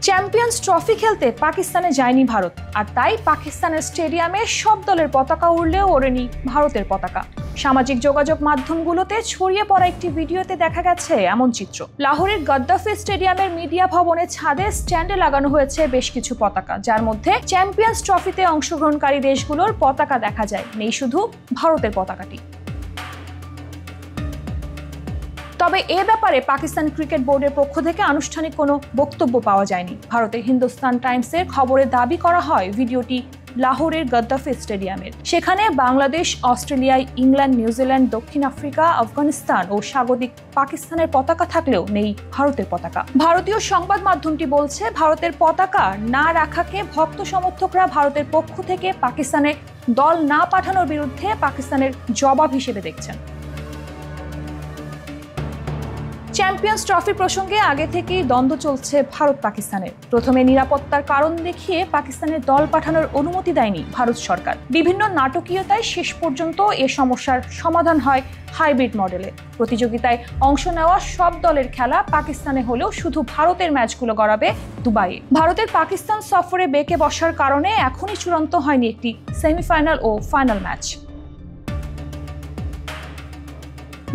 Champions trophy খেলতে পাকিস্তানে যায়নি ভারত, আর তাই পাকিস্তানের স্টেডিয়ামে সব দলের পতাকা উড়লেও ওড়েনি ভারতের পতাকা। সামাজিক যোগাযোগ মাধ্যমগুলোতে ছড়িয়ে পড়া একটি ভিডিওতে দেখা গেছে এমন চিত্র। লাহোরের গদ্দাফি স্টেডিয়ামের মিডিয়া ভবনের ছাদে স্ট্যান্ডে লাগানো হয়েছে বেশ কিছু পতাকা, যার মধ্যে চ্যাম্পিয়ন্স ট্রফিতে অংশগ্রহণকারী দেশগুলোর পতাকা দেখা যায়, নেই শুধু ভারতের পতাকাটি। তবে এ ব্যাপারে পাকিস্তান ক্রিকেট বোর্ডের পক্ষ থেকে আনুষ্ঠানিক কোনো বক্তব্য পাওয়া যায়নি। ভারতের হিন্দুস্তান টাইমসের খবরে দাবি করা হয় ভিডিওটি লাহোরের গদ্দাফি স্টেডিয়ামের। সেখানে বাংলাদেশ, অস্ট্রেলিয়া, ইংল্যান্ড, নিউজিল্যান্ড, দক্ষিণ আফ্রিকা, আফগানিস্তান ও স্বাগতিক পাকিস্তানের পতাকা থাকলেও নেই ভারতের পতাকা। ভারতীয় সংবাদ মাধ্যমটি বলছে, ভারতের পতাকা না রাখাকে ভক্ত সমর্থকরা ভারতের পক্ষ থেকে পাকিস্তানে দল না পাঠানোর বিরুদ্ধে পাকিস্তানের জবাব হিসেবে দেখছেন। চ্যাম্পিয়ন্স ট্রফি প্রসঙ্গে আগে থেকেই দ্বন্দ্ব চলছে ভারত পাকিস্তানের। প্রথমে নিরাপত্তার কারণ দেখিয়ে পাকিস্তানের দল পাঠানোর অনুমতি দেয়নি ভারত সরকার। বিভিন্ন নাটকীয়তায় শেষ পর্যন্ত এ সমস্যার সমাধান হয় হাইব্রিড মডেলে। প্রতিযোগিতায় অংশ নেওয়া সব দলের খেলা পাকিস্তানে হলেও শুধু ভারতের ম্যাচগুলো গড়াবে দুবাইয়ে। ভারতের পাকিস্তান সফরে বেঁকে বসার কারণে এখনই চূড়ান্ত হয়নি একটি সেমিফাইনাল ও ফাইনাল ম্যাচ।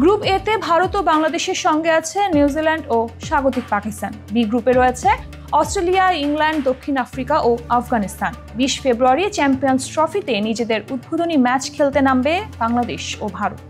গ্রুপ এ তে ভারত ও বাংলাদেশের সঙ্গে আছে নিউজিল্যান্ড ও স্বাগতিক পাকিস্তান। বি গ্রুপে রয়েছে অস্ট্রেলিয়া, ইংল্যান্ড, দক্ষিণ আফ্রিকা ও আফগানিস্তান। 20 ফেব্রুয়ারি চ্যাম্পিয়ন্স ট্রফিতে নিজেদের উদ্বোধনী ম্যাচ খেলতে নামবে বাংলাদেশ ও ভারত।